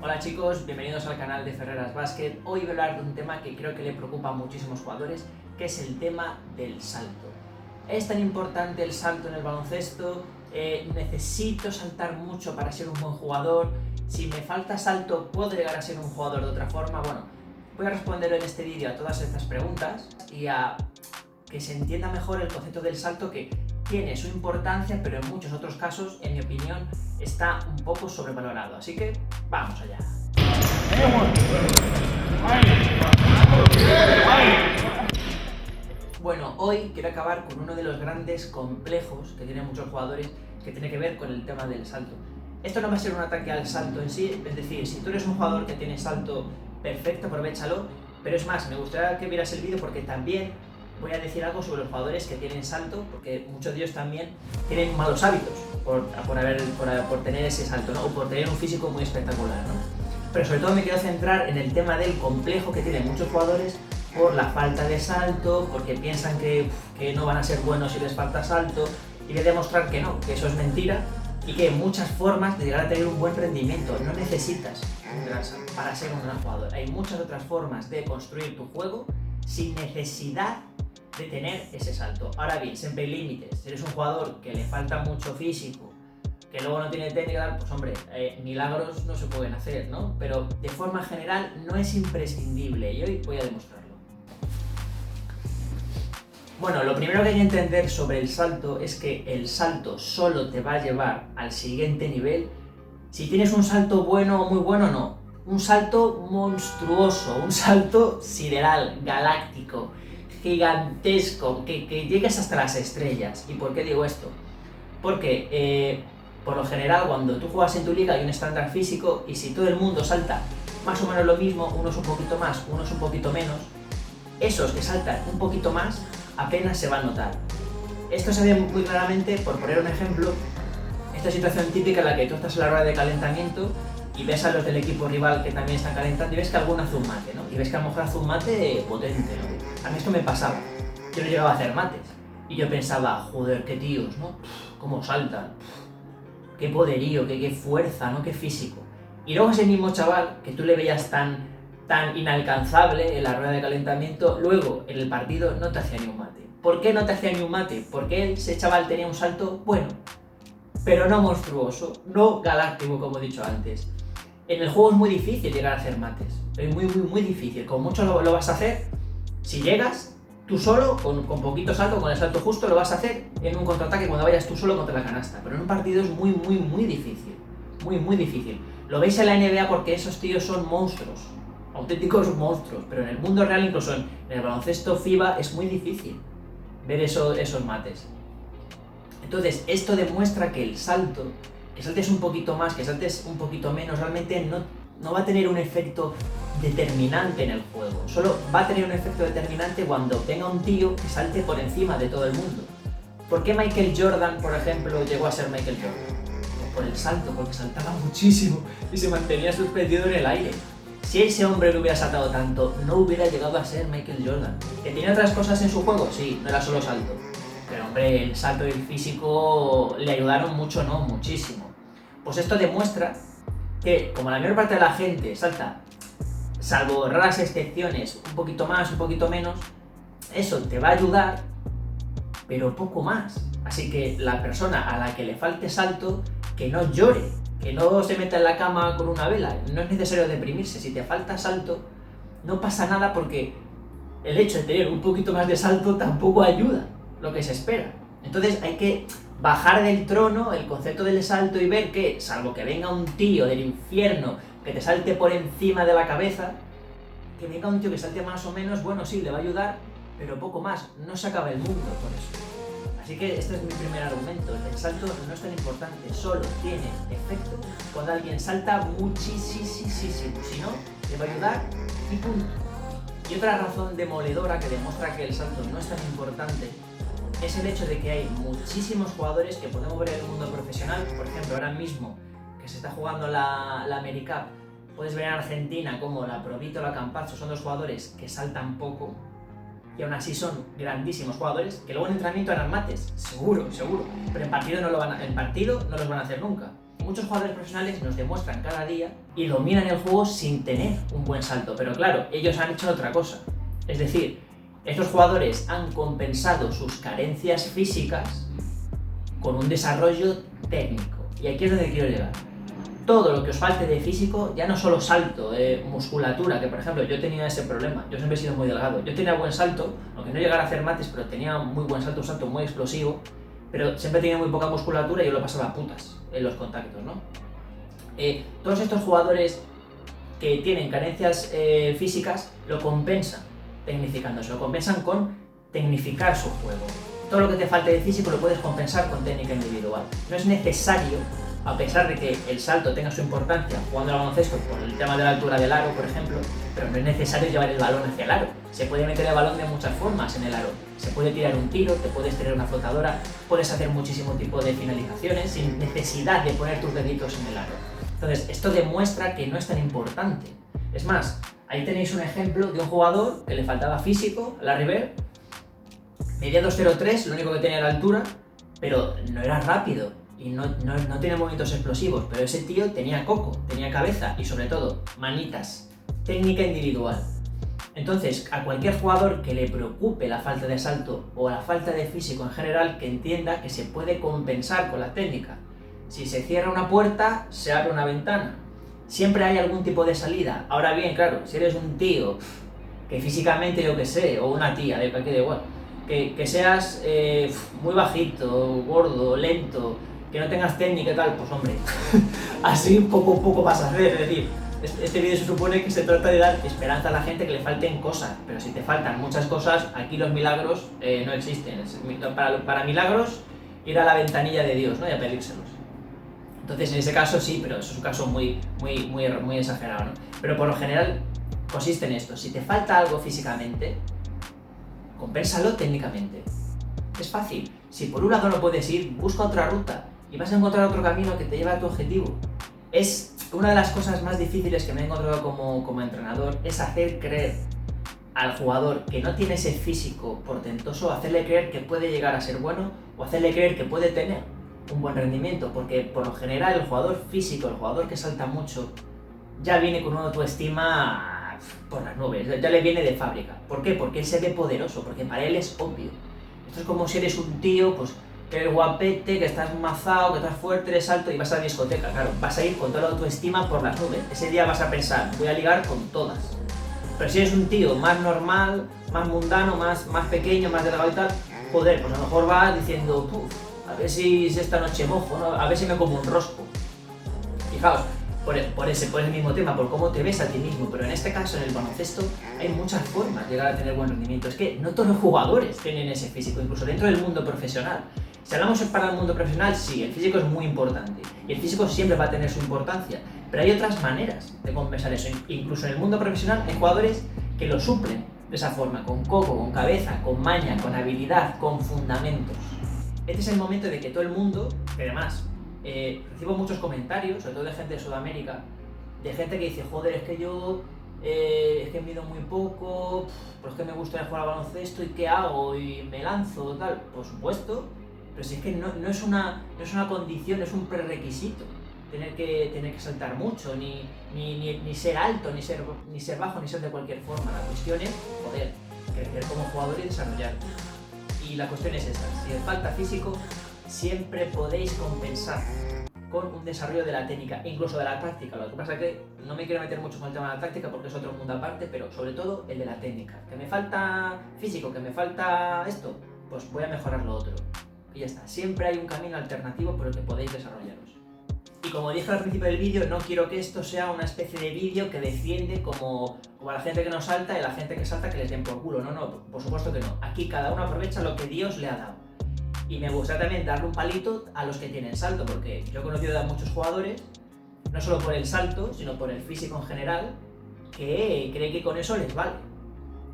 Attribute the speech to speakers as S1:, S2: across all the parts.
S1: Hola chicos, bienvenidos al canal de Ferreras Basket. Hoy voy a hablar de un tema que creo que le preocupa a muchísimos jugadores, que es el tema del salto. ¿Es tan importante el salto en el baloncesto? ¿Necesito saltar mucho para ser un buen jugador? Si me falta salto, ¿puedo llegar a ser un jugador de otra forma? Bueno, voy a responder en este vídeo a todas estas preguntas y a que se entienda mejor el concepto del salto, que tiene su importancia, pero en muchos otros casos, en mi opinión, está un poco sobrevalorado. Así que vamos allá. Bueno, hoy quiero acabar con uno de los grandes complejos que tienen muchos jugadores, que tiene que ver con el tema del salto. Esto no va a ser un ataque al salto en sí, es decir, si tú eres un jugador que tiene salto, perfecto, aprovéchalo, pero es más, me gustaría que vieras el vídeo porque también voy a decir algo sobre los jugadores que tienen salto, porque muchos de ellos también tienen malos hábitos por tener ese salto, ¿no? O por tener un físico muy espectacular, ¿no? Pero sobre todo me quiero centrar en el tema del complejo que tienen muchos jugadores por la falta de salto, porque piensan que no van a ser buenos si les falta salto, y voy a demostrar que no, que eso es mentira, y que hay muchas formas de llegar a tener un buen rendimiento. No necesitas un gran salto para ser un gran jugador. Hay muchas otras formas de construir tu juego sin necesidad de tener ese salto. Ahora bien, siempre hay límites. Si eres un jugador que le falta mucho físico, que luego no tiene técnica, pues hombre, milagros no se pueden hacer, ¿no? Pero de forma general no es imprescindible y hoy voy a demostrarlo. Bueno, lo primero que hay que entender sobre el salto es que el salto solo te va a llevar al siguiente nivel si tienes un salto bueno o muy bueno, no. Un salto monstruoso, un salto sideral, galáctico, gigantesco, que llegues hasta las estrellas. ¿Y por qué digo esto? Porque por lo general cuando tú juegas en tu liga hay un estándar físico, y si todo el mundo salta más o menos lo mismo, unos un poquito más, unos un poquito menos, esos que saltan un poquito más apenas se va a notar. Esto se ve muy claramente, por poner un ejemplo, esta situación típica en la que tú estás en la rueda de calentamiento y ves a los del equipo rival que también están calentando y ves que alguno hace un mate, ¿no? Y ves que a lo mejor hace un mate potente, ¿no? A mí esto me pasaba. Yo no llegaba a hacer mates y yo pensaba, joder, qué tíos, ¿no? Cómo saltan, qué poderío, qué fuerza, ¿no? Qué físico. Y luego ese mismo chaval que tú le veías tan inalcanzable en la rueda de calentamiento, luego en el partido no te hacía ni un mate. ¿Por qué no te hacía ni un mate? Porque ese chaval tenía un salto bueno, pero no monstruoso, no galáctico, como he dicho antes. En el juego es muy difícil llegar a hacer mates, es muy difícil. Con mucho lo vas a hacer, si llegas tú solo, con poquito salto, con el salto justo, lo vas a hacer en un contraataque cuando vayas tú solo contra la canasta, pero en un partido es muy difícil, muy difícil. Lo veis en la NBA porque esos tíos son monstruos, auténticos monstruos, pero en el mundo real, incluso en el baloncesto FIBA, es muy difícil ver esos mates. Entonces, esto demuestra que el salto, que saltes un poquito más, que saltes un poquito menos, realmente no va a tener un efecto determinante en el juego. Solo va a tener un efecto determinante cuando venga un tío que salte por encima de todo el mundo. ¿Por qué Michael Jordan, por ejemplo, llegó a ser Michael Jordan? Por el salto, porque saltaba muchísimo y se mantenía suspendido en el aire. Si ese hombre no hubiera saltado tanto, no hubiera llegado a ser Michael Jordan. ¿Que tiene otras cosas en su juego? Sí, no era solo salto. Pero hombre, el salto y el físico le ayudaron mucho, ¿no? Muchísimo. Pues esto demuestra que, como la mayor parte de la gente salta, salvo raras excepciones, un poquito más, un poquito menos, eso te va a ayudar, pero poco más. Así que la persona a la que le falte salto, que no llore, que no se meta en la cama con una vela. No es necesario deprimirse. Si te falta salto, no pasa nada, porque el hecho de tener un poquito más de salto tampoco ayuda lo que se espera. Entonces hay que bajar del trono el concepto del salto y ver que, salvo que venga un tío del infierno que te salte por encima de la cabeza, que venga un tío que salte más o menos, bueno, sí, le va a ayudar, pero poco más. No se acaba el mundo por eso. Así que este es mi primer argumento. El salto no es tan importante, solo tiene efecto cuando alguien salta muchísimo. Si no, le va a ayudar y punto. Y otra razón demoledora que demuestra que el salto no es tan importante es el hecho de que hay muchísimos jugadores que podemos ver en el mundo profesional. Por ejemplo, ahora mismo que se está jugando la AmeriCup, puedes ver en Argentina como la Provito, la Campazzo son dos jugadores que saltan poco y aún así son grandísimos jugadores, que luego en entrenamiento harán mates, seguro, pero en partido no los van a hacer nunca. muchos jugadores profesionales nos demuestran cada día y dominan el juego sin tener un buen salto, pero claro, ellos han hecho otra cosa. Es decir, estos jugadores han compensado sus carencias físicas con un desarrollo técnico. Y aquí es donde quiero llegar. Todo lo que os falte de físico, ya no solo salto, musculatura, que por ejemplo yo tenía ese problema, yo siempre he sido muy delgado, yo tenía buen salto, aunque no llegara a hacer mates, pero tenía muy buen salto, un salto muy explosivo, pero siempre tenía muy poca musculatura y yo lo pasaba a putas en los contactos, ¿no? Todos estos jugadores que tienen carencias físicas lo compensan tecnificándose, lo compensan con tecnificar su juego. Todo lo que te falte de físico lo puedes compensar con técnica individual. No es necesario, a pesar de que el salto tenga su importancia jugando al baloncesto por el tema de la altura del aro, por ejemplo, pero no es necesario llevar el balón hacia el aro. Se puede meter el balón de muchas formas en el aro. Se puede tirar un tiro, te puedes tirar una flotadora, puedes hacer muchísimo tipo de finalizaciones sin necesidad de poner tus deditos en el aro. Entonces, esto demuestra que no es tan importante. Es más, ahí tenéis un ejemplo de un jugador que le faltaba físico, Larry Bird, medía 2'03", lo único que tenía era altura, pero no era rápido y no tenía movimientos explosivos, pero ese tío tenía coco, tenía cabeza y sobre todo manitas, técnica individual. Entonces, a cualquier jugador que le preocupe la falta de salto o la falta de físico en general, que entienda que se puede compensar con la técnica. Si se cierra una puerta, se abre una ventana. Siempre hay algún tipo de salida. Ahora bien, claro, si eres un tío que físicamente, yo que sé, o una tía, de cualquier igual, que seas muy bajito, gordo, lento, que no tengas técnica y tal, pues hombre, así poco a poco vas a hacer. Es decir, este vídeo se supone que se trata de dar esperanza a la gente que le falten cosas, pero si te faltan muchas cosas, aquí los milagros no existen. Para milagros, ir a la ventanilla de Dios, ¿no? Y a pedírselos. Entonces, en ese caso sí, pero eso es un caso muy exagerado, ¿no? Pero por lo general consiste en esto: si te falta algo físicamente, compénsalo técnicamente. Es fácil. Si por un lado no puedes ir, busca otra ruta y vas a encontrar otro camino que te lleve a tu objetivo. Es una de las cosas más difíciles que me he encontrado como entrenador, es hacer creer al jugador que no tiene ese físico portentoso, hacerle creer que puede llegar a ser bueno o hacerle creer que puede tener un buen rendimiento, porque por lo general el jugador físico, el jugador que salta mucho, ya viene con una autoestima por las nubes, ya le viene de fábrica. ¿Por qué? Porque él se ve poderoso, porque para él es obvio. Esto es como si eres un tío, pues, que eres guapete, que estás mazado, que estás fuerte, eres alto y vas a la discoteca, claro, vas a ir con toda la autoestima por las nubes. Ese día vas a pensar, voy a ligar con todas. Pero si eres un tío más normal, más mundano, más pequeño, más delgado y tal, joder, pues a lo mejor vas diciendo, a ver si esta noche mojo, ¿no? A ver si me como un rosco. Fijaos, por ese mismo tema, por cómo te ves a ti mismo, pero en este caso, en el baloncesto, hay muchas formas de llegar a tener buen rendimiento. Es que no todos los jugadores tienen ese físico, incluso dentro del mundo profesional. Si hablamos para el mundo profesional, sí, el físico es muy importante, y el físico siempre va a tener su importancia, pero hay otras maneras de compensar eso. Incluso en el mundo profesional hay jugadores que lo suplen de esa forma, con coco, con cabeza, con maña, con habilidad, con fundamentos. Este es el momento de que todo el mundo, que además recibo muchos comentarios, sobre todo de gente de Sudamérica, de gente que dice, joder, es que yo es que mido muy poco, pues es que me gusta jugar al baloncesto y ¿qué hago? Y me lanzo, tal. Por supuesto, pero si es que no es una condición, es un prerequisito tener que saltar mucho, ni ser alto, ni ser bajo, ni ser de cualquier forma. La cuestión es, joder, crecer como jugador y desarrollarte. Y la cuestión es esta: si os falta físico, siempre podéis compensar con un desarrollo de la técnica, incluso de la táctica. Lo que pasa es que no me quiero meter mucho con el tema de la táctica porque es otro mundo aparte, pero sobre todo el de la técnica. Que me falta físico, que me falta esto, pues voy a mejorar lo otro. Y ya está. Siempre hay un camino alternativo por el que podéis desarrollaros. Y como dije al principio del vídeo, no quiero que esto sea una especie de vídeo que defiende como a la gente que no salta y a la gente que salta que les den por culo. No, por supuesto que no. Aquí cada uno aprovecha lo que Dios le ha dado. Y me gusta también darle un palito a los que tienen salto, porque yo he conocido a muchos jugadores, no solo por el salto, sino por el físico en general, que creen que con eso les vale.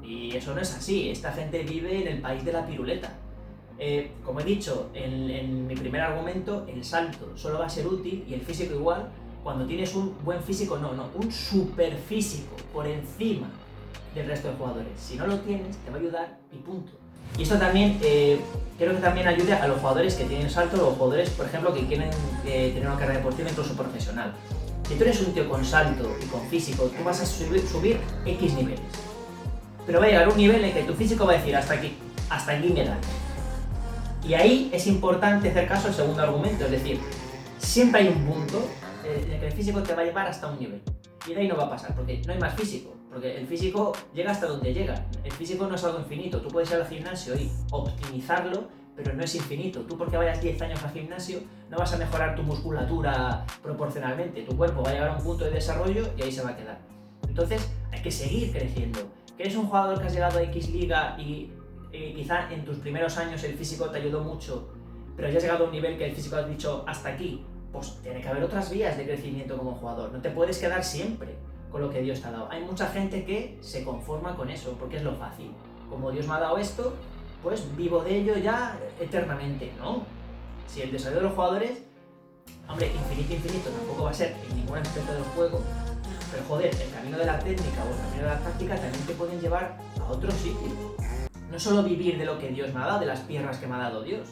S1: Y eso no es así. Esta gente vive en el país de la piruleta. Como he dicho en mi primer argumento, el salto solo va a ser útil, y el físico igual, cuando tienes un buen físico, un super físico por encima del resto de jugadores. Si no lo tienes, te va a ayudar y punto. Y esto también, creo que también ayuda a los jugadores que tienen salto, o los jugadores, por ejemplo, que quieren tener una carrera deportiva incluso profesional. Si tú eres un tío con salto y con físico, tú vas a subir X niveles. Pero va a llegar un nivel en que tu físico va a decir hasta aquí me da. Y ahí es importante hacer caso al segundo argumento, es decir, siempre hay un punto en el que el físico te va a llevar hasta un nivel. Y de ahí no va a pasar, porque no hay más físico. Porque el físico llega hasta donde llega. El físico no es algo infinito. Tú puedes ir al gimnasio y optimizarlo, pero no es infinito. Tú porque vayas 10 años al gimnasio no vas a mejorar tu musculatura proporcionalmente. Tu cuerpo va a llegar a un punto de desarrollo y ahí se va a quedar. Entonces hay que seguir creciendo. Que eres un jugador que has llegado a X liga y quizá en tus primeros años el físico te ayudó mucho, pero ya has llegado a un nivel que el físico ha dicho hasta aquí, pues tiene que haber otras vías de crecimiento como jugador. No te puedes quedar siempre con lo que Dios te ha dado. Hay mucha gente que se conforma con eso, porque es lo fácil. Como Dios me ha dado esto, pues vivo de ello ya eternamente, ¿no? Si el desarrollo de los jugadores, hombre, infinito tampoco va a ser en ningún aspecto del juego, pero joder, el camino de la técnica o el camino de la táctica también te pueden llevar a otro sitio. No solo vivir de lo que Dios me ha dado, de las piernas que me ha dado Dios.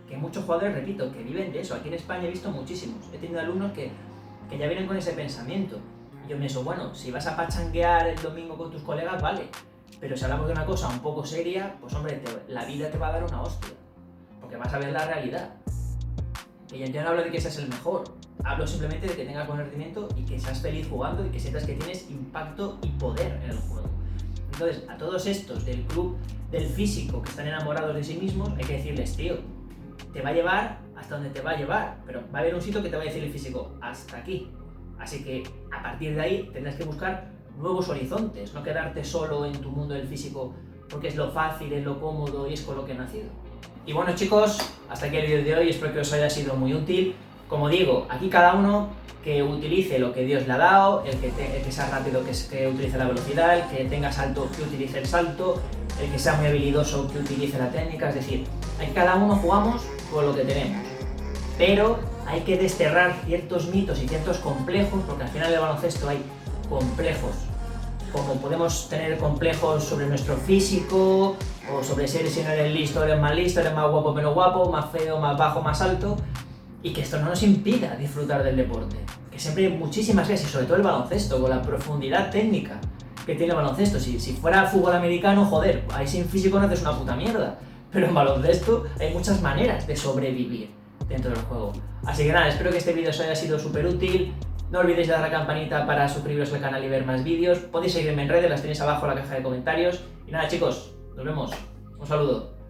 S1: Que muchos jugadores, repito, que viven de eso. Aquí en España he visto muchísimos. He tenido alumnos que ya vienen con ese pensamiento. Y yo pienso, bueno, si vas a pachanguear el domingo con tus colegas, vale. Pero si hablamos de una cosa un poco seria, pues hombre, la vida te va a dar una hostia. Porque vas a ver la realidad. Y yo no hablo de que seas el mejor. Hablo simplemente de que tengas buen rendimiento y que seas feliz jugando y que sientas que tienes impacto y poder en el juego. Entonces, a todos estos del club del físico que están enamorados de sí mismos, hay que decirles, tío, te va a llevar hasta donde te va a llevar, pero va a haber un sitio que te va a decir el físico, hasta aquí. Así que a partir de ahí tendrás que buscar nuevos horizontes, no quedarte solo en tu mundo del físico porque es lo fácil, es lo cómodo y es con lo que he nacido. Y bueno chicos, hasta aquí el vídeo de hoy, espero que os haya sido muy útil. Como digo, aquí cada uno que utilice lo que Dios le ha dado, el que sea rápido que utilice la velocidad, el que tenga salto que utilice el salto, el que sea muy habilidoso que utilice la técnica, es decir, aquí cada uno jugamos con lo que tenemos. Pero hay que desterrar ciertos mitos y ciertos complejos, porque al final del baloncesto hay complejos. Como podemos tener complejos sobre nuestro físico, o sobre si no eres listo, eres más guapo, menos guapo, más feo, más bajo, más alto, y que esto no nos impida disfrutar del deporte. Que siempre hay muchísimas veces, y sobre todo el baloncesto, con la profundidad técnica que tiene el baloncesto. Si fuera fútbol americano, joder, ahí sin físico no haces una puta mierda. Pero en baloncesto hay muchas maneras de sobrevivir dentro del juego. Así que nada, espero que este vídeo os haya sido súper útil. No olvidéis de dar a la campanita para suscribiros al canal y ver más vídeos. Podéis seguirme en redes, las tenéis abajo en la caja de comentarios. Y nada chicos, nos vemos. Un saludo.